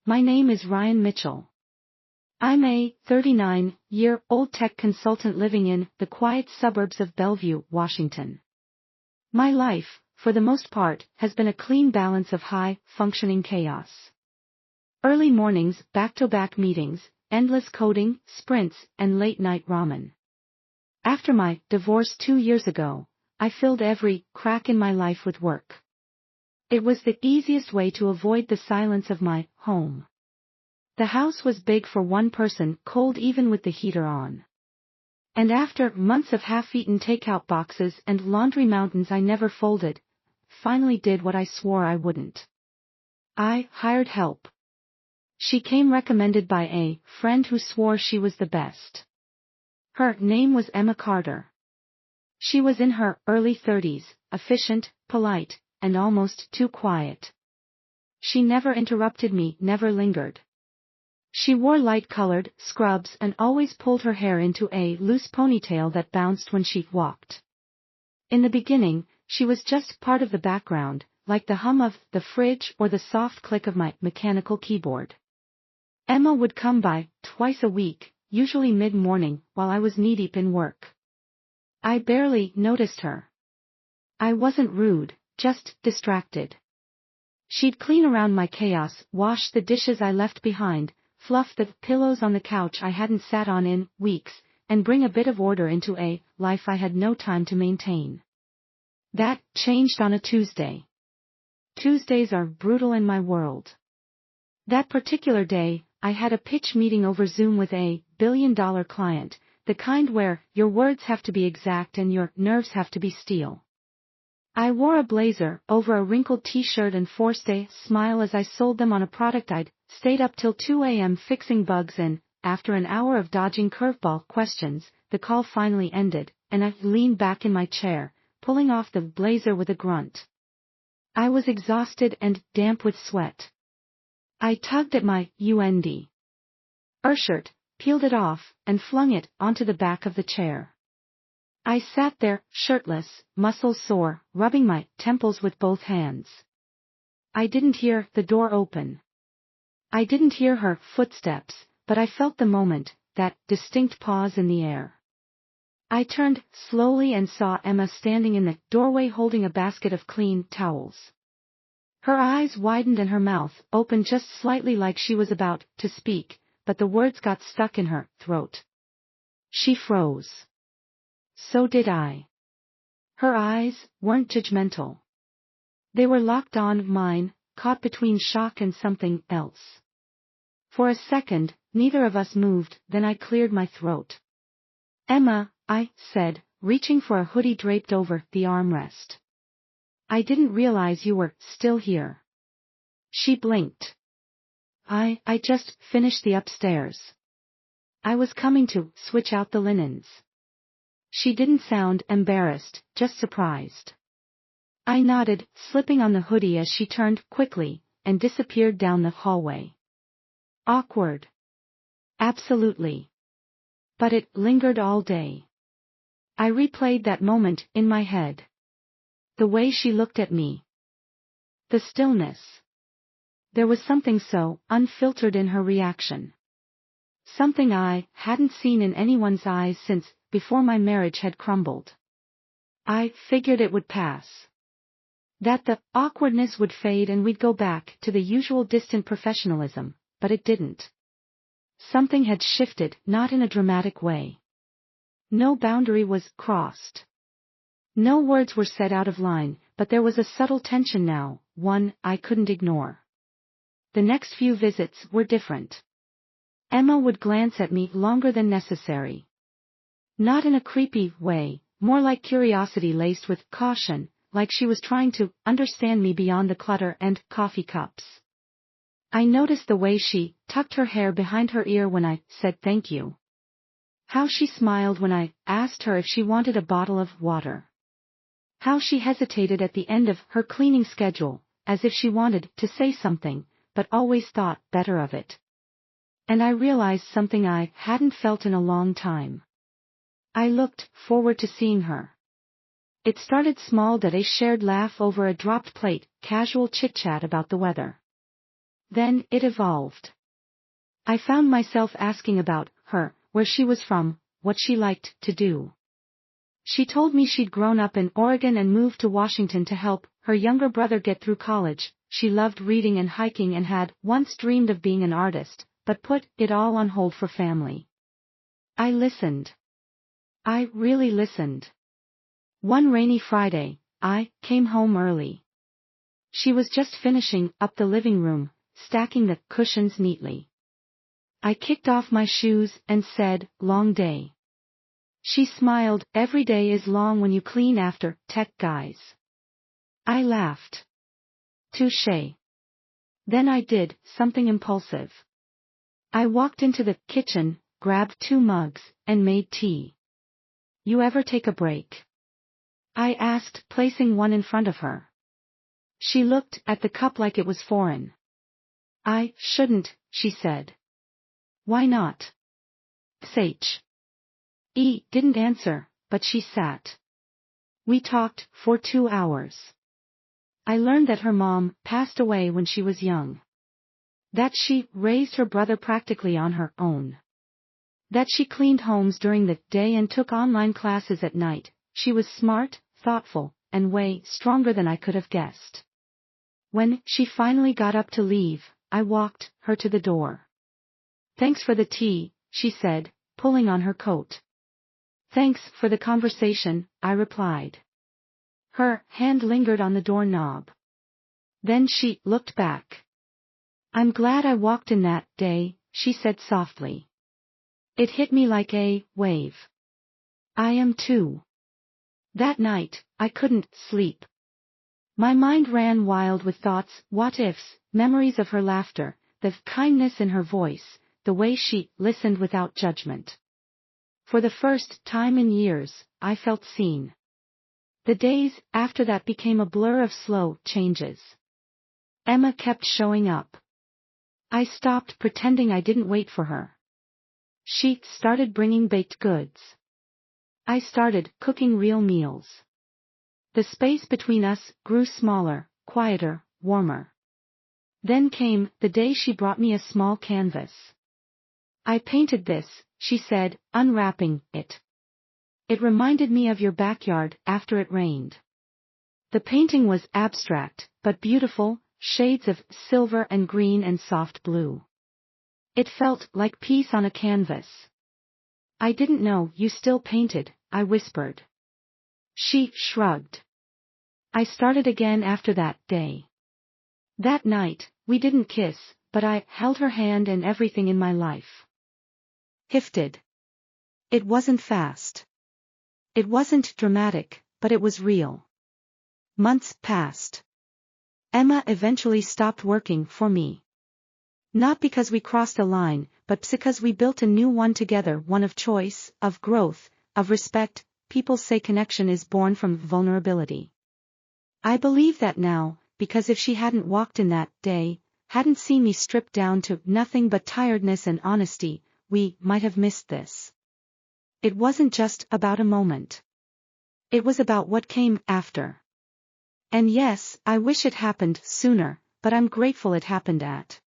My name is Ryan Mitchell. I'm a 39-year-old tech consultant living in the quiet suburbs of Bellevue, Washington. My life, for the most part, has been a clean balance of high-functioning chaos. Early mornings, back-to-back meetings, endless coding, sprints, and late-night ramen. After my divorce 2 years ago, I filled every crack in my life with work. It was the easiest way to avoid the silence of my home. The house was big for one person, cold even with the heater on. And after months of half-eaten takeout boxes and laundry mountains I never folded, finally did what I swore I wouldn't. I hired help. She came recommended by a friend who swore she was the best. Her name was Emma Carter. She was in her early 30s, efficient, polite, and almost too quiet. She never interrupted me, never lingered. She wore light-colored scrubs and always pulled her hair into a loose ponytail that bounced when she walked. In the beginning, she was just part of the background, like the hum of the fridge or the soft click of my mechanical keyboard. Emma would come by twice a week, usually mid-morning, while I was knee-deep in work. I barely noticed her. I wasn't rude, just distracted. She'd clean around my chaos, wash the dishes I left behind, fluff the pillows on the couch I hadn't sat on in weeks, and bring a bit of order into a life I had no time to maintain. That changed on a Tuesday. Tuesdays are brutal in my world. That particular day, I had a pitch meeting over Zoom with a billion-dollar client, the kind where your words have to be exact and your nerves have to be steel. I wore a blazer over a wrinkled t-shirt and forced a smile as I sold them on a product I'd stayed up till 2 a.m. fixing bugs, and, after an hour of dodging curveball questions, the call finally ended, and I leaned back in my chair, pulling off the blazer with a grunt. I was exhausted and damp with sweat. I tugged at my shirt, peeled it off, and flung it onto the back of the chair. I sat there, shirtless, muscles sore, rubbing my temples with both hands. I didn't hear the door open. I didn't hear her footsteps, but I felt the moment, that distinct pause in the air. I turned slowly and saw Emma standing in the doorway holding a basket of clean towels. Her eyes widened and her mouth opened just slightly, like she was about to speak, but the words got stuck in her throat. She froze. So did I. Her eyes weren't judgmental. They were locked on mine, caught between shock and something else. For a second, neither of us moved, then I cleared my throat. Emma, I said, reaching for a hoodie draped over the armrest. I didn't realize you were still here. She blinked. I just finished the upstairs. I was coming to switch out the linens. She didn't sound embarrassed, just surprised. I nodded, slipping on the hoodie as she turned quickly, and disappeared down the hallway. Awkward. Absolutely. But it lingered all day. I replayed that moment in my head. The way she looked at me. The stillness. There was something so unfiltered in her reaction. Something I hadn't seen in anyone's eyes since before my marriage had crumbled. I figured it would pass. That the awkwardness would fade and we'd go back to the usual distant professionalism, but it didn't. Something had shifted, not in a dramatic way. No boundary was crossed. No words were said out of line, but there was a subtle tension now, one I couldn't ignore. The next few visits were different. Emma would glance at me longer than necessary. Not in a creepy way, more like curiosity laced with caution, like she was trying to understand me beyond the clutter and coffee cups. I noticed the way she tucked her hair behind her ear when I said thank you. How she smiled when I asked her if she wanted a bottle of water. How she hesitated at the end of her cleaning schedule, as if she wanted to say something, but always thought better of it. And I realized something I hadn't felt in a long time. I looked forward to seeing her. It started small, at a shared laugh over a dropped plate, casual chit-chat about the weather. Then it evolved. I found myself asking about her, where she was from, what she liked to do. She told me she'd grown up in Oregon and moved to Washington to help her younger brother get through college. She loved reading and hiking and had once dreamed of being an artist, but put it all on hold for family. I listened. I really listened. One rainy Friday, I came home early. She was just finishing up the living room, stacking the cushions neatly. I kicked off my shoes and said, "Long day." She smiled, "Every day is long when you clean after tech guys." I laughed. Touché. Then I did something impulsive. I walked into the kitchen, grabbed 2 mugs, and made tea. "You ever take a break?" I asked, placing one in front of her. She looked at the cup like it was foreign. "I shouldn't," she said. "Why not?" Sh. Didn't answer, but she sat. We talked for 2 hours. I learned that her mom passed away when she was young. That she raised her brother practically on her own. That she cleaned homes during the day and took online classes at night. She was smart, thoughtful, and way stronger than I could have guessed. When she finally got up to leave, I walked her to the door. "Thanks for the tea," she said, pulling on her coat. "Thanks for the conversation," I replied. Her hand lingered on the doorknob. Then she looked back. "I'm glad I walked in that day," she said softly. It hit me like a wave. I am too. That night, I couldn't sleep. My mind ran wild with thoughts, what ifs, memories of her laughter, the kindness in her voice, the way she listened without judgment. For the first time in years, I felt seen. The days after that became a blur of slow changes. Emma kept showing up. I stopped pretending I didn't wait for her. She started bringing baked goods. I started cooking real meals. The space between us grew smaller, quieter, warmer. Then came the day she brought me a small canvas. "I painted this," she said, unwrapping it. "It reminded me of your backyard after it rained." The painting was abstract, but beautiful, shades of silver and green and soft blue. It felt like peace on a canvas. "I didn't know you still painted," I whispered. She shrugged. I started again after that day. That night, we didn't kiss, but I held her hand and everything in my life shifted. It wasn't fast. It wasn't dramatic, but it was real. Months passed. Emma eventually stopped working for me. Not because we crossed a line, but because we built a new one together, one of choice, of growth, of respect. People say connection is born from vulnerability. I believe that now, because if she hadn't walked in that day, hadn't seen me stripped down to nothing but tiredness and honesty, we might have missed this. It wasn't just about a moment. It was about what came after. And yes, I wish it happened sooner, but I'm grateful it happened at